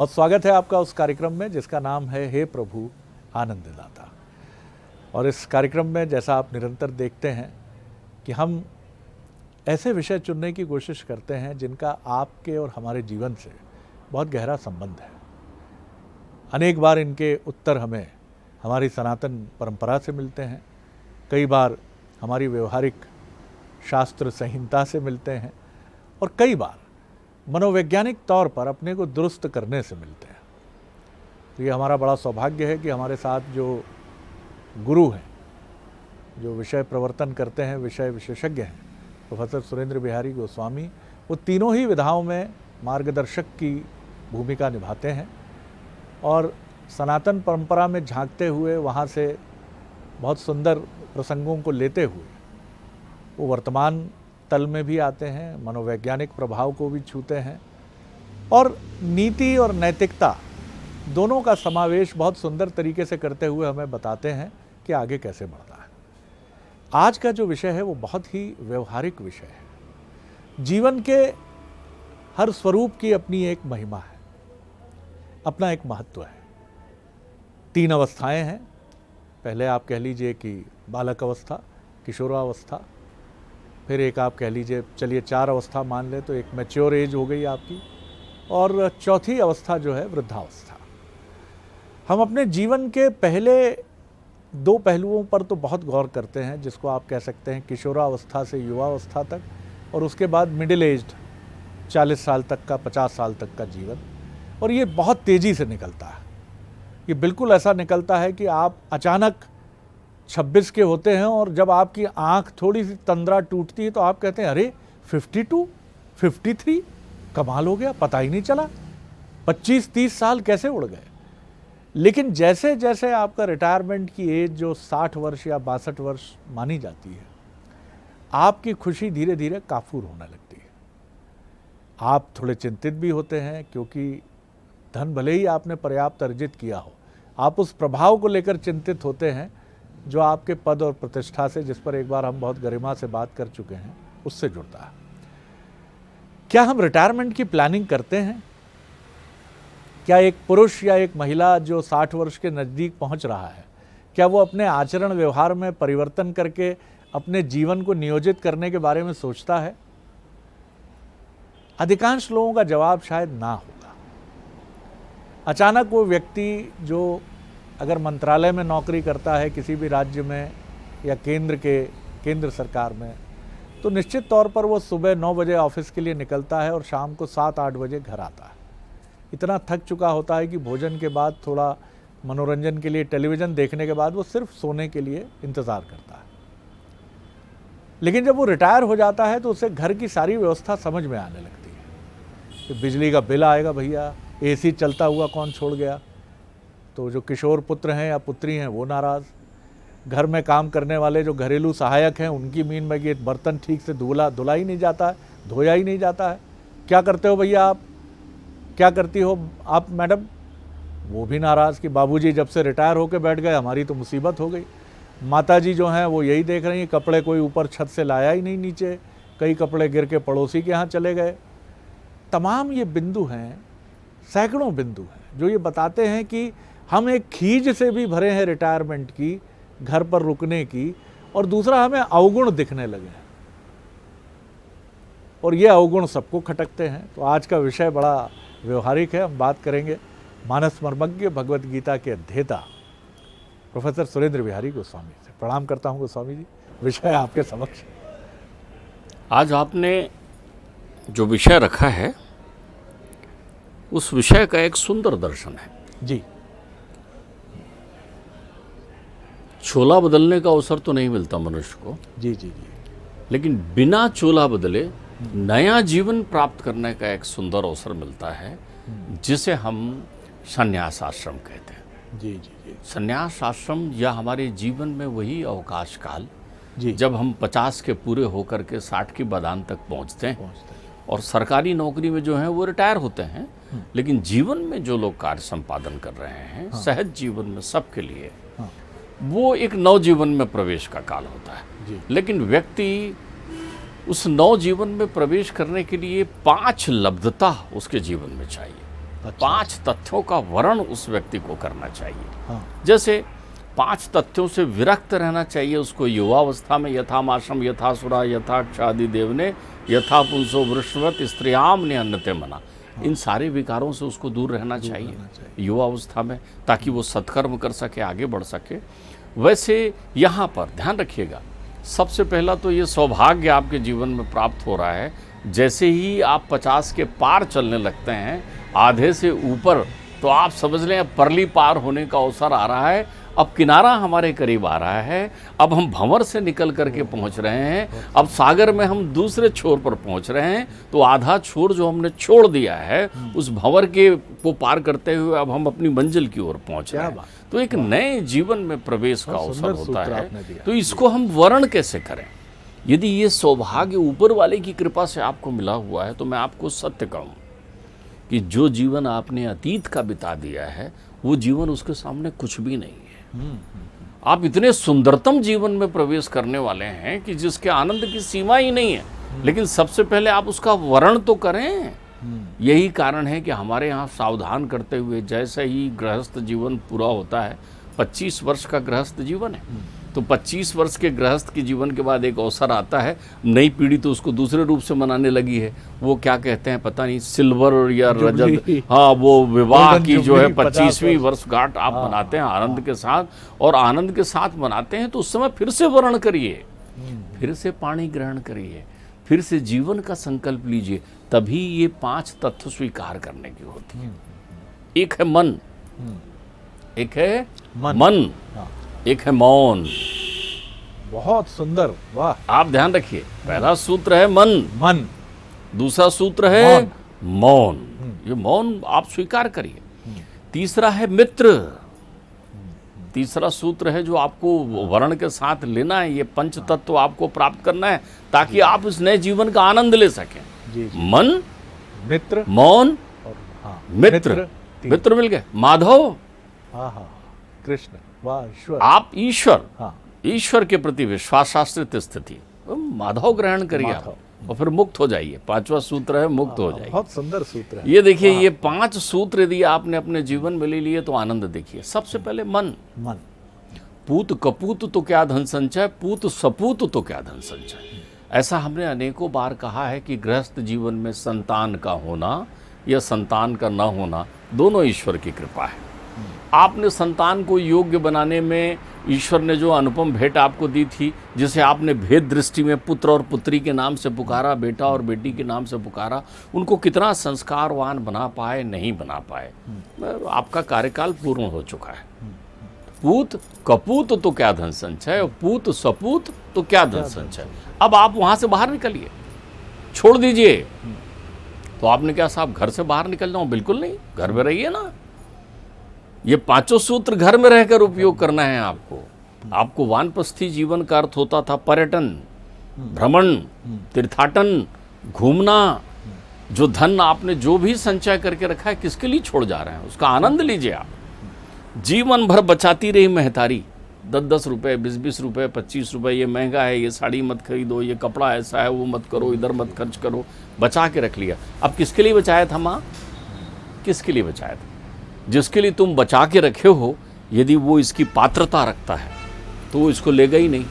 और स्वागत है आपका उस कार्यक्रम में जिसका नाम है हे प्रभु आनंददाता। और इस कार्यक्रम में जैसा आप निरंतर देखते हैं कि हम ऐसे विषय चुनने की कोशिश करते हैं जिनका आपके और हमारे जीवन से बहुत गहरा संबंध है। अनेक बार इनके उत्तर हमें हमारी सनातन परंपरा से मिलते हैं, कई बार हमारी व्यवहारिक शास्त्र संहिता से मिलते हैं और कई बार मनोवैज्ञानिक तौर पर अपने को दुरुस्त करने से मिलते हैं। तो ये हमारा बड़ा सौभाग्य है कि हमारे साथ जो गुरु हैं, जो विषय प्रवर्तन करते हैं, विषय विशेषज्ञ हैं, प्रोफेसर सुरेंद्र बिहारी गोस्वामी, वो तीनों ही विधाओं में मार्गदर्शक की भूमिका निभाते हैं और सनातन परंपरा में झांकते हुए वहाँ से बहुत सुंदर प्रसंगों को लेते हुए वो वर्तमान तल में भी आते हैं, मनोवैज्ञानिक प्रभाव को भी छूते हैं और नीति और नैतिकता दोनों का समावेश बहुत सुंदर तरीके से करते हुए हमें बताते हैं कि आगे कैसे बढ़ना है। आज का जो विषय है वो बहुत ही व्यवहारिक विषय है। जीवन के हर स्वरूप की अपनी एक महिमा है, अपना एक महत्व है। 3 अवस्थाएं हैं। पहले आप कह लीजिए कि बालक अवस्था, किशोरावस्था, फिर एक आप कह लीजिए, चलिए 4 अवस्था मान ले तो एक मैच्योर एज हो गई आपकी, और चौथी अवस्था जो है वृद्धावस्था। हम अपने जीवन के पहले 2 पहलुओं पर तो बहुत गौर करते हैं, जिसको आप कह सकते हैं किशोरावस्था से युवावस्था तक, और उसके बाद मिडिल एज्ड 40 साल तक का, 50 साल तक का जीवन। और ये बहुत तेज़ी से निकलता है। ये बिल्कुल ऐसा निकलता है कि आप अचानक 26 के होते हैं और जब आपकी आंख थोड़ी सी तंद्रा टूटती है तो आप कहते हैं अरे 52, 53, कमाल हो गया, पता ही नहीं चला, 25-30 साल कैसे उड़ गए। लेकिन जैसे जैसे आपका रिटायरमेंट की एज जो 60 वर्ष या 62 वर्ष मानी जाती है, आपकी खुशी धीरे धीरे काफूर होने लगती है। आप थोड़े चिंतित भी होते हैं क्योंकि धन भले ही आपने पर्याप्त अर्जित किया हो, आप उस प्रभाव को लेकर चिंतित होते हैं जो आपके पद और प्रतिष्ठा से, जिस पर एक बार हम बहुत गरिमा से बात कर चुके हैं, उससे जुड़ता है। क्या हम रिटायरमेंट की प्लानिंग करते हैं? क्या एक पुरुष या एक महिला जो 60 वर्ष के नज़दीक पहुंच रहा है, क्या वो अपने आचरण व्यवहार में परिवर्तन करके अपने जीवन को नियोजित करने के बारे में सोचता है? अधिकांश लोगों का जवाब शायद ना होगा। अचानक वो व्यक्ति जो अगर मंत्रालय में नौकरी करता है किसी भी राज्य में या केंद्र सरकार में, तो निश्चित तौर पर वो सुबह 9 बजे ऑफिस के लिए निकलता है और शाम को 7-8 बजे घर आता है। इतना थक चुका होता है कि भोजन के बाद थोड़ा मनोरंजन के लिए टेलीविज़न देखने के बाद वो सिर्फ सोने के लिए इंतज़ार करता है। लेकिन जब वो रिटायर हो जाता है तो उसे घर की सारी व्यवस्था समझ में आने लगती है कि बिजली का बिल आएगा भैया, एसी चलता हुआ कौन छोड़ गया, तो जो किशोर पुत्र हैं या पुत्री हैं वो नाराज़, घर में काम करने वाले जो घरेलू सहायक हैं उनकी मीन में कि बर्तन ठीक से धुला ही नहीं जाता है, धोया ही नहीं जाता है। क्या करते हो भैया आप, क्या करती हो आप मैडम? वो भी नाराज़ कि बाबूजी जब से रिटायर होकर बैठ गए हमारी तो मुसीबत हो गई। माताजी जो हैं वो यही देख रही हैं, कपड़े कोई ऊपर छत से लाया ही नहीं नीचे, कई कपड़े गिर के पड़ोसी के यहाँ चले गए। तमाम ये बिंदु हैं, सैकड़ों बिंदु हैं जो ये बताते हैं कि हम एक खीज से भी भरे हैं रिटायरमेंट की, घर पर रुकने की, और दूसरा हमें अवगुण दिखने लगे हैं और ये अवगुण सबको खटकते हैं। तो आज का विषय बड़ा व्यवहारिक है। हम बात करेंगे मानस मर्मज्ञ, भगवत गीता के अध्येता प्रोफेसर सुरेंद्र बिहारी गोस्वामी से। प्रणाम करता हूँ गोस्वामी जी, विषय आपके समक्ष। आज आपने जो विषय रखा है उस विषय का एक सुंदर दर्शन है जी। चोला बदलने का अवसर तो नहीं मिलता मनुष्य को, जी जी जी, लेकिन बिना चोला बदले नया जीवन प्राप्त करने का एक सुंदर अवसर मिलता है, जिसे हम संन्यास आश्रम कहते हैं। जी जी जी, संन्यास आश्रम या हमारे जीवन में वही अवकाश काल जी, जब हम 50 के पूरे होकर के 60 की बदान तक पहुंचते हैं और सरकारी नौकरी में जो हैं वो रिटायर होते हैं, लेकिन जीवन में जो लोग कार्य संपादन कर रहे हैं, सहज जीवन में सबके लिए वो एक नव जीवन में प्रवेश का काल होता है। लेकिन व्यक्ति उस नव जीवन में प्रवेश करने के लिए 5 लब्धता उसके जीवन में चाहिए। 5 तथ्यों का वर्ण उस व्यक्ति को करना चाहिए। हाँ। जैसे 5 तथ्यों से विरक्त रहना चाहिए उसको युवावस्था में, यथा माशम यथा सुरा यथा क्षादि देवने यथा पुंसो वृषवत स्त्रियाम ने अन्नते मना। इन सारे विकारों से उसको दूर रहना चाहिए युवावस्था में, ताकि वो सत्कर्म कर सके, आगे बढ़ सके। वैसे यहाँ पर ध्यान रखिएगा, सबसे पहला तो ये सौभाग्य आपके जीवन में प्राप्त हो रहा है, जैसे ही आप 50 के पार चलने लगते हैं, आधे से ऊपर, तो आप समझ लें अब परली पार होने का अवसर आ रहा है। अब किनारा हमारे करीब आ रहा है, अब हम भंवर से निकल करके पहुंच रहे हैं, अब सागर में हम दूसरे छोर पर पहुंच रहे हैं। तो आधा छोर जो हमने छोड़ दिया है, उस भंवर के को पार करते हुए अब हम अपनी मंजिल की ओर पहुंच रहे हैं। तो एक नए जीवन में प्रवेश का अवसर होता है। तो इसको हम वर्ण कैसे करें? यदि ये सौभाग्य ऊपर वाले की कृपा से आपको मिला हुआ है, तो मैं आपको सत्य कहूँ कि जो जीवन आपने अतीत का बिता दिया है, वो जीवन उसके सामने कुछ भी नहीं है। आप इतने सुंदरतम जीवन में प्रवेश करने वाले हैं कि जिसके आनंद की सीमा ही नहीं है, लेकिन सबसे पहले आप उसका वर्ण तो करें। यही कारण है कि हमारे यहाँ सावधान करते हुए, जैसे ही गृहस्थ जीवन पूरा होता है, 25 वर्ष का गृहस्थ जीवन है, तो 25 वर्ष के गृहस्थ के जीवन के बाद एक अवसर आता है, नई पीढ़ी तो उसको दूसरे रूप से मनाने लगी है। वो क्या कहते हैं पता नहीं, सिल्वर या रजत, हाँ, वो विवाह की जो है 25वीं वर्षगांठ आप मनाते हैं आनंद के साथ, और आनंद के साथ मनाते हैं। तो उस समय फिर से वर्ण करिए, फिर से पानी ग्रहण करिए, फिर से जीवन का संकल्प लीजिए, तभी ये 5 तत्व स्वीकार करने की होती है। एक है मन, एक है मन, एक है मौन। बहुत सुंदर, वाह। आप ध्यान रखिए, पहला सूत्र है मन, दूसरा सूत्र है मौन। ये मौन आप स्वीकार करिए। तीसरा है मित्र, तीसरा सूत्र है जो आपको वर्ण के साथ लेना है। ये 5 तत्व आपको प्राप्त करना है, ताकि आप इस नए जीवन का आनंद ले सकें। मन, मित्र, मौन और मित्र। मित्र मिल गए, माधव, कृष्ण, वाह, ईश्वर। आप ईश्वर, ईश्वर के प्रति विश्वासाश्रित स्थिति, माधव ग्रहण करिए आप, और फिर मुक्त हो जाइए। 5वां सूत्र है मुक्त हो जाइए। बहुत सुंदर सूत्र है ये। देखिए, ये 5 सूत्र यदि आपने अपने जीवन में ले लिए तो आनंद देखिए। सबसे पहले मन। पूत कपूत तो क्या धन संचय, पूत सपूत तो क्या धन संचय। ऐसा हमने अनेकों बार कहा है कि गृहस्थ जीवन में संतान का होना या संतान का न होना, दोनों ईश्वर की कृपा है। आपने संतान को योग्य बनाने में ईश्वर ने जो अनुपम भेंट आपको दी थी, जिसे आपने भेद दृष्टि में पुत्र और पुत्री के नाम से पुकारा, बेटा और बेटी के नाम से पुकारा, उनको कितना संस्कारवान बना पाए, नहीं बना पाए। आपका कार्यकाल पूर्ण हो चुका है। पूत कपूत तो क्या धन संचय, और पूत सपूत तो क्या धन संचय। अब आप वहां से बाहर निकलिए, छोड़ दीजिए। तो आपने क्या साहब घर से बाहर निकल जाऊं? बिल्कुल नहीं, घर में रहिए ना। ये 5 सूत्र घर में रहकर उपयोग करना है आपको। आपको वानप्रस्थी जीवन का अर्थ होता था पर्यटन, भ्रमण, तीर्थाटन, घूमना। जो धन आपने जो भी संचय करके रखा है, किसके लिए छोड़ जा रहे हैं? उसका आनंद लीजिए आप। जीवन भर बचाती रही महतारी, 10-10 रुपये, 20-20 रुपये, 25 रुपये, ये महंगा है, ये साड़ी मत खरीदो, ये कपड़ा ऐसा है, वो मत करो, इधर मत खर्च करो, बचा के रख लिया। अब किसके लिए बचाया था माँ? किसके लिए बचाया था? जिसके लिए तुम बचा के रखे हो, यदि वो इसकी पात्रता रखता है तो वो इसको लेगा ही नहीं।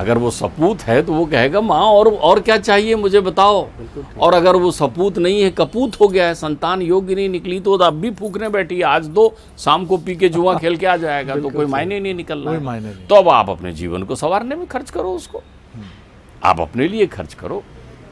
अगर वो सपूत है तो वो कहेगा माँ और क्या चाहिए मुझे बताओ। और अगर वो सपूत नहीं है, कपूत हो गया है, संतान योग्य नहीं निकली, तो अब भी फूकने बैठी, आज दो, शाम को पी के जुआ खेल के आ जाएगा, तो कोई मायने नहीं निकलना है। तो अब आप अपने जीवन को संवारने में खर्च करो, उसको आप अपने लिए खर्च करो।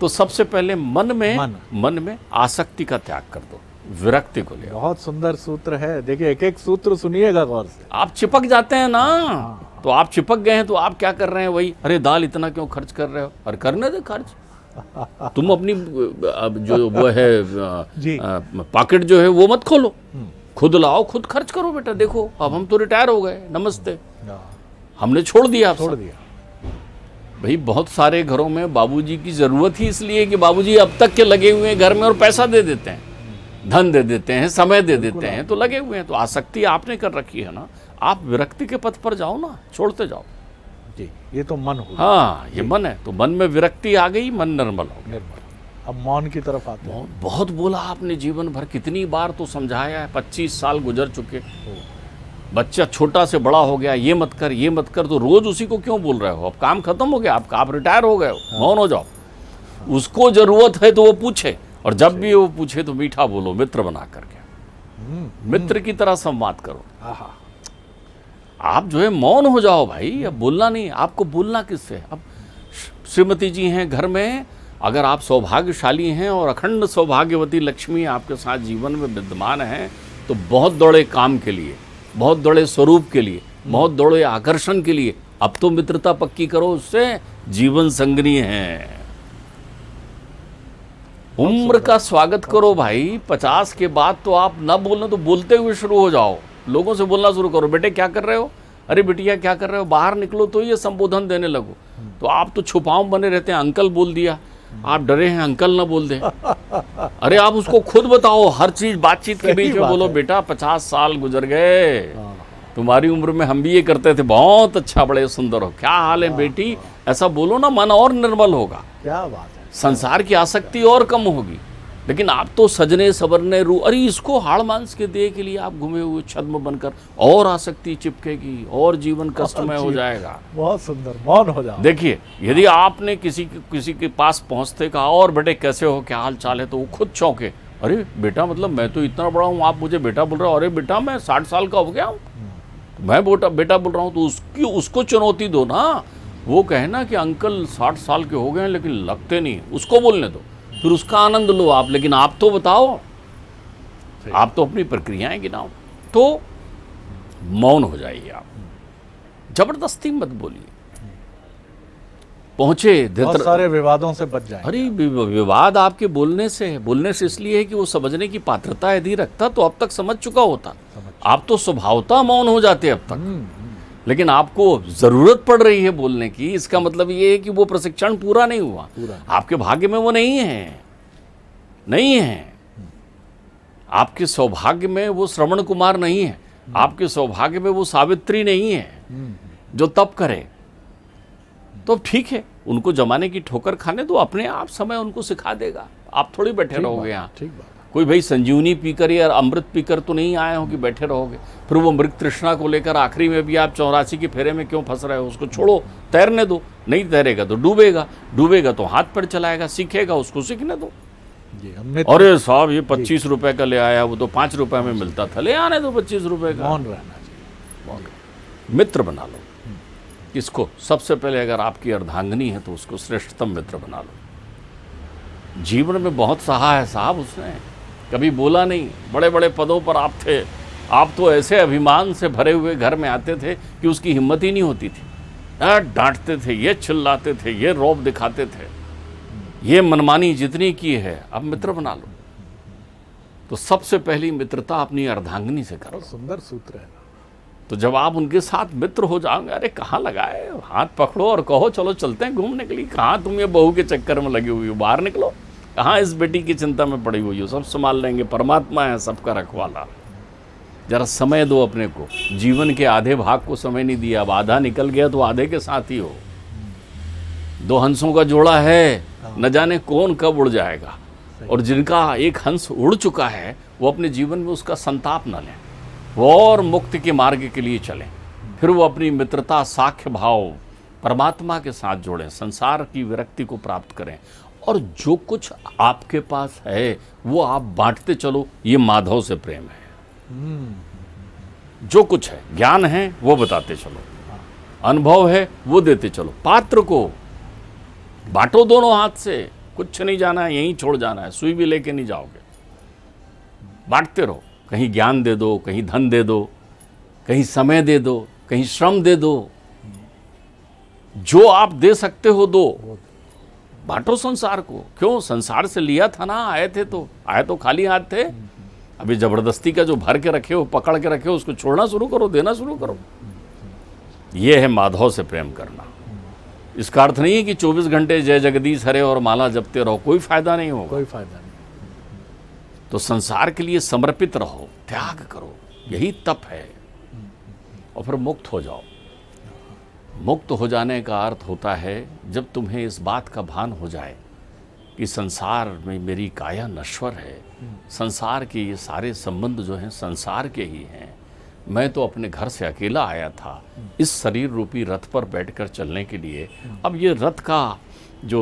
तो सबसे पहले मन में आसक्ति का त्याग कर दो, विरक्ति को ले। बहुत सुंदर सूत्र है। देखिए, एक एक सूत्र सुनिएगा गौर से। आप चिपक जाते हैं ना, तो आप चिपक गए हैं, तो आप क्या कर रहे हैं? वही, अरे दाल इतना क्यों खर्च कर रहे हो? और करने दे खर्च। तुम अपनी जो वो है पॉकेट जो है वो मत खोलो, खुद लाओ, खुद खर्च करो बेटा। देखो अब हम तो रिटायर हो गए, नमस्ते, हमने छोड़ दिया। भाई बहुत सारे घरों में बाबूजी की जरूरत ही इसलिए कि बाबूजी अब तक के लगे हुए हैं घर में, और पैसा दे देते हैं, धन दे देते हैं, समय दे देते हैं, तो लगे हुए हैं। तो आसक्ति आपने कर रखी है ना, आप विरक्ति के पथ पर जाओ ना, छोड़ते जाओ जी। ये तो मन हो। हाँ, ये मन है। तो मन में विरक्ति आ गई, मन निर्मल हो गया। अब मौन की तरफ आते हैं। बहुत बोला आपने जीवन भर, कितनी बार तो समझाया है, 25 साल गुजर चुके, बच्चा छोटा से बड़ा हो गया, ये मत कर ये मत कर, तो रोज उसी को क्यों बोल रहे हो? अब काम खत्म हो गया आपका, आप रिटायर हो गए हो, मौन हो जाओ। उसको जरूरत है तो वो पूछे, और जब भी वो पूछे तो मीठा बोलो, मित्र बना करके, मित्र की तरह संवाद करो। आप जो है मौन हो जाओ भाई, अब बोलना नहीं। आपको बोलना किससे? अब श्रीमती जी हैं घर में, अगर आप सौभाग्यशाली हैं और अखंड सौभाग्यवती लक्ष्मी आपके साथ जीवन में विद्यमान है, तो बहुत दौड़े काम के लिए, बहुत दौड़े स्वरूप के लिए, बहुत दौड़े आकर्षण के लिए, अब तो मित्रता पक्की करो उससे, जीवन संगनी है। उम्र का स्वागत करो भाई। 50 के बाद तो आप ना बोलना तो बोलते हुए शुरू हो जाओ, लोगों से बोलना शुरू करो, बेटे क्या कर रहे हो, अरे बिटिया क्या कर रहे हो, बाहर निकलो तो ये संबोधन देने लगो। तो आप तो छुपाव बने रहते हैं, अंकल बोल दिया, आप डरे हैं अंकल ना बोल दें। अरे आप उसको खुद बताओ, हर चीज बातचीत के बीच में बोलो, बेटा 50 साल गुजर गए, तुम्हारी उम्र में हम भी ये करते थे, बहुत अच्छा, बड़े सुंदर हो, क्या हाल है बेटी, ऐसा बोलो ना, मन और निर्मल होगा। क्या बात है। संसार की आसक्ति और कम होगी। लेकिन आप तो सजने सवरने अरे इसको हाड़ मांस के देह के लिए आप घूमे हुए छद्म बनकर, और आसक्ति चिपकेगी और जीवन कष्टमय हो जाएगा। बहुत सुंदर, मौन हो जाओ। देखिए, यदि आपने किसी के पास पहुंचते कहा, और बेटे कैसे हो, क्या हाल चाल है, तो वो खुद चौंके, अरे बेटा मतलब मैं तो इतना बड़ा हूँ, आप मुझे बेटा बोल रहे हो, अरे बेटा मैं 60 साल का हो गया हूँ, मैं बेटा बोल रहा हूँ। तो उसको चुनौती दो ना। वो कहना कि अंकल 60 साल के हो गए हैं लेकिन लगते नहीं, उसको बोलने दो, फिर उसका आनंद लो आप। लेकिन आप तो बताओ, आप तो अपनी प्रक्रियाएं गिनाओ। तो मौन हो जाइए आप, जबरदस्ती मत बोलिए। पहुंचे बहुत सारे विवादों से बच जाएंगे। अरे विवाद आपके बोलने से है। बोलने से इसलिए है कि वो समझने की पात्रता यदि रखता तो अब तक समझ चुका होता। आप तो स्वभावतः मौन हो जाते अब तक, लेकिन आपको जरूरत पड़ रही है बोलने की। इसका मतलब ये है कि वो प्रशिक्षण पूरा नहीं हुआ, आपके भाग्य में वो नहीं है। आपके सौभाग्य में वो श्रवण कुमार नहीं है, आपके सौभाग्य में वो सावित्री नहीं है जो तप करे। तो ठीक है, उनको जमाने की ठोकर खाने दो, अपने आप समय उनको सिखा देगा। आप थोड़ी बैठे रहोगे यहाँ। ठीक बात। कोई भाई संजीवनी पीकर या अमृत पीकर तो नहीं आए हो कि बैठे रहोगे। फिर वो मृग तृष्णा को लेकर आखिरी में भी आप 84 के फेरे में क्यों फंस रहे हो? उसको छोड़ो, तैरने दो। नहीं तैरेगा तो डूबेगा तो हाथ पैर चलाएगा, सीखेगा, उसको सीखने दो। अरे साहब ये 25 रुपए का ले आया, वो तो 5 रुपए में मिलता था, ले आने दो 25 रुपए का। मौन रहना चाहिए। मित्र बना लो किसको? सबसे पहले अगर आपकी अर्धांगिनी है तो उसको श्रेष्ठतम मित्र बना लो। जीवन में बहुत सहा है साहब उसने, कभी बोला नहीं। बड़े बड़े पदों पर आप थे, आप तो ऐसे अभिमान से भरे हुए घर में आते थे कि उसकी हिम्मत ही नहीं होती थी। डांटते थे, ये चिल्लाते थे, ये रौब दिखाते थे, ये मनमानी जितनी की है। अब मित्र बना लो। तो सबसे पहली मित्रता अपनी अर्धांगिनी से करो। सुंदर सूत्र है। तो जब आप उनके साथ मित्र हो जाओगे, अरे कहाँ लगाए, हाथ पकड़ो और कहो चलो चलते हैं घूमने के लिए। कहाँ तुम ये बहू के चक्कर में लगी हुई हो, बाहर निकलो। कहाँ इस बेटी की चिंता में पड़ी हुई हो, सब संभाल लेंगे, परमात्मा है सबका रखवाला। जरा समय दो अपने को। जीवन के आधे भाग को समय नहीं दिया, अब आधा निकल गया तो आधे के साथ ही हो। 2 हंसों का जोड़ा है, न जाने कौन कब उड़ जाएगा। और जिनका एक हंस उड़ चुका है वो अपने जीवन में उसका संताप न लें, वो और मुक्ति के मार्ग के लिए चलें। फिर वो अपनी मित्रता साख्य भाव परमात्मा के साथ जोड़ें, संसार की विरक्ति को प्राप्त करें। और जो कुछ आपके पास है वो आप बांटते चलो। ये माधव से प्रेम है। जो कुछ है, ज्ञान है वो बताते चलो, अनुभव है वो देते चलो। पात्र को बांटो दोनों हाथ से, कुछ नहीं जाना है, यहीं छोड़ जाना है, सुई भी लेके नहीं जाओगे। बांटते रहो, कहीं ज्ञान दे दो, कहीं धन दे दो, कहीं समय दे दो, कहीं श्रम दे दो। जो आप दे सकते हो दो, बांटो संसार को। क्यों? संसार से लिया था ना, आए तो खाली हाथ थे। अभी जबरदस्ती का जो भर के रखे हो, पकड़ के रखे हो, उसको छोड़ना शुरू करो, देना शुरू करो। यह है माधव से प्रेम करना। इसका अर्थ नहीं है कि 24 घंटे जय जगदीश हरे और माला जपते रहो, कोई फायदा नहीं होगा। कोई फायदा नहीं। तो संसार के लिए समर्पित रहो, त्याग करो, यही तप है। और फिर मुक्त हो जाओ। मुक्त हो जाने का अर्थ होता है जब तुम्हें इस बात का भान हो जाए कि संसार में मेरी काया नश्वर है, संसार के ये सारे संबंध जो हैं संसार के ही हैं, मैं तो अपने घर से अकेला आया था इस शरीर रूपी रथ पर बैठकर चलने के लिए। अब ये रथ का जो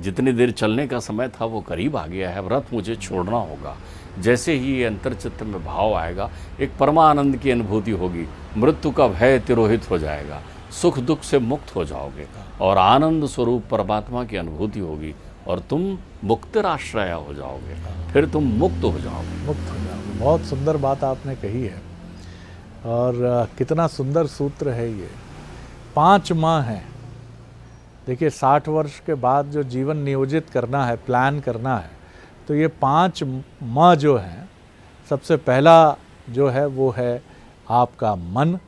जितनी देर चलने का समय था वो करीब आ गया है, अब रथ मुझे छोड़ना होगा। जैसे ही ये अंतर्चित्त में भाव आएगा, एक परमानंद की अनुभूति होगी, मृत्यु का भय तिरोहित हो जाएगा, सुख दुख से मुक्त हो जाओगे और आनंद स्वरूप परमात्मा की अनुभूति होगी और तुम मुक्तिराश्रय हो जाओगे, फिर तुम मुक्त हो जाओगे। मुक्त हो जाओगे। बहुत सुंदर बात आपने कही है और कितना सुंदर सूत्र है ये। 5 माह हैं। देखिए 60 वर्ष के बाद जो जीवन नियोजित करना है, प्लान करना है, तो ये 5 माह जो हैं, सबसे पहला जो है वो है आपका मन,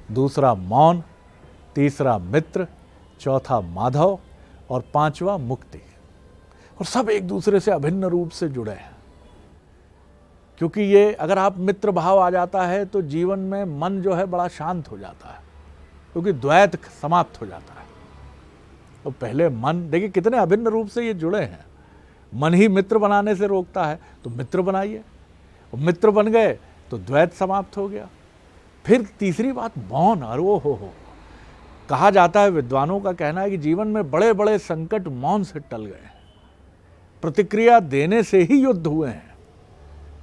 दूसरा मौन, तीसरा मित्र, चौथा माधव और 5वां मुक्ति। और सब एक दूसरे से अभिन्न रूप से जुड़े हैं, क्योंकि ये अगर आप मित्र भाव आ जाता है तो जीवन में मन जो है बड़ा शांत हो जाता है, क्योंकि द्वैत समाप्त हो जाता है। तो पहले मन, देखिए कितने अभिन्न रूप से ये जुड़े हैं। मन ही मित्र बनाने से रोकता है, तो मित्र बनाइए, मित्र बन गए तो द्वैत समाप्त हो गया। फिर तीसरी बात मौन। और वो हो कहा जाता है, विद्वानों का कहना है कि जीवन में बड़े बड़े संकट मौन से टल गए हैं, प्रतिक्रिया देने से ही युद्ध हुए हैं।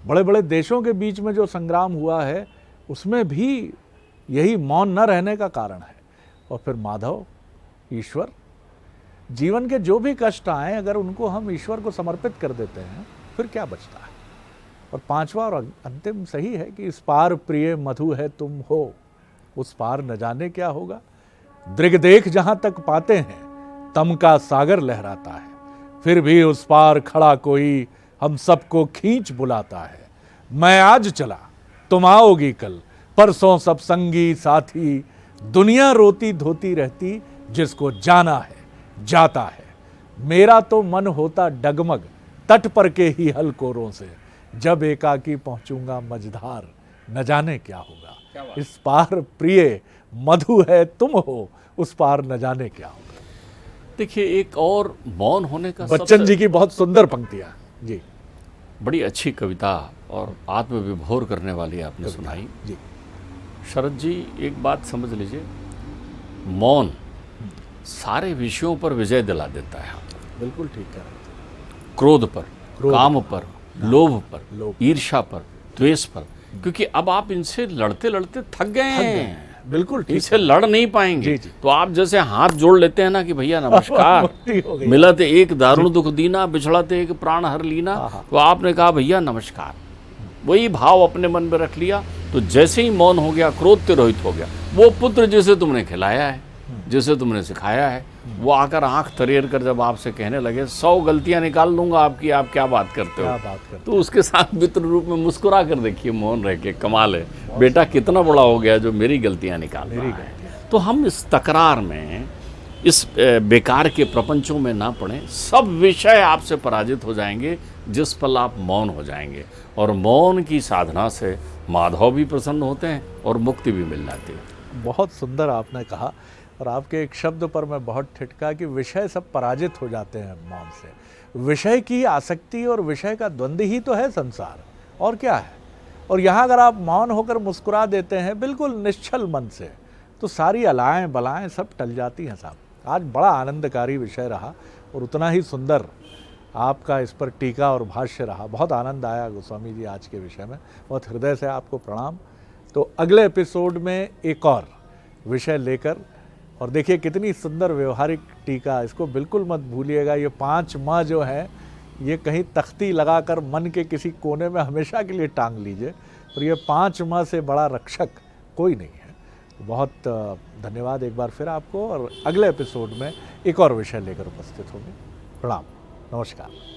बड़े बड़े देशों के बीच में जो संग्राम हुआ है उसमें भी यही मौन न रहने का कारण है। और फिर माधव, ईश्वर। जीवन के जो भी कष्ट आए, अगर उनको हम ईश्वर को समर्पित कर देते हैं फिर क्या बचता है। और 5वां और अंतिम सही है कि इस पार प्रिय मधु है तुम हो, उस पार न जाने क्या होगा। दृग देख जहां तक पाते हैं तम का सागर लहराता है, फिर भी उस पार खड़ा कोई हम सबको खींच बुलाता है। मैं आज चला तुम आओगी कल, परसों सब संगी साथी, दुनिया रोती धोती रहती, जिसको जाना है जाता है। मेरा तो मन होता डगमग तट पर के ही हलकोरों से, जब एकाकी पहुंचूंगा मझधार न जाने क्या होगा। इस पार प्रिय मधु है तुम हो, उस पार न जाने क्या होगा। देखिए एक और मौन होने का, बच्चन जी की बहुत सुंदर पंक्तियां जी, बड़ी अच्छी कविता और आत्मविभोर करने वाली आपने सुनाई जी। शरद जी एक बात समझ लीजिए, मौन सारे विषयों पर विजय दिला देता है। बिल्कुल ठीक कह रहे हैं। क्रोध पर, काम पर, लोभ पर, ईर्ष्या पर, द्वेष पर, क्योंकि अब आप इनसे लड़ते लड़ते थक गए हैं। बिल्कुल ठीक, इनसे लड़ नहीं पाएंगे। जी। तो आप जैसे हाथ जोड़ लेते हैं ना कि भैया नमस्कार, मिलत एक दारुण दुख दीना, बिछड़त एक प्राण हर लीना, तो आपने कहा भैया नमस्कार, वही भाव अपने मन में रख लिया। तो जैसे ही मौन हो गया, क्रोध तिरोहित हो गया। वो पुत्र जिसे तुमने खिलाया है, जिसे तुमने सिखाया है, वो आकर आंख तरेर कर जब आपसे कहने लगे 100 गलतियां निकाल लूंगा आपकी, आप क्या बात करते हो, तो उसके साथ मित्र रूप में मुस्कुरा कर देखिए, मौन रह के, कमाल है बेटा कितना बड़ा हो गया जो मेरी गलतियां निकाल रहा है। तो हम इस तकरार में, इस बेकार के प्रपंचों में ना पड़े। सब विषय आपसे पराजित हो जाएंगे जिस पल आप मौन हो जाएंगे। और मौन की साधना से माधव भी प्रसन्न होते हैं और मुक्ति भी मिल जाती है। बहुत सुंदर आपने कहा। और आपके एक शब्द पर मैं बहुत ठिठका कि विषय सब पराजित हो जाते हैं मौन से। विषय की आसक्ति और विषय का द्वंद्व ही तो है संसार, और क्या है। और यहाँ अगर आप मौन होकर मुस्कुरा देते हैं बिल्कुल निश्चल मन से, तो सारी अलाएं बलाएं सब टल जाती हैं साहब। आज बड़ा आनंदकारी विषय रहा और उतना ही सुंदर आपका इस पर टीका और भाष्य रहा। बहुत आनंद आया गोस्वामी जी आज के विषय में, बहुत हृदय से आपको प्रणाम। तो अगले एपिसोड में एक और विषय लेकर, और देखिए कितनी सुंदर व्यवहारिक टीका, इसको बिल्कुल मत भूलिएगा। ये 5 माह जो है ये कहीं तख्ती लगाकर मन के किसी कोने में हमेशा के लिए टांग लीजिए, और ये 5 माह से बड़ा रक्षक कोई नहीं है। बहुत धन्यवाद एक बार फिर आपको, और अगले एपिसोड में एक और विषय लेकर उपस्थित होंगे। प्रणाम, नमस्कार।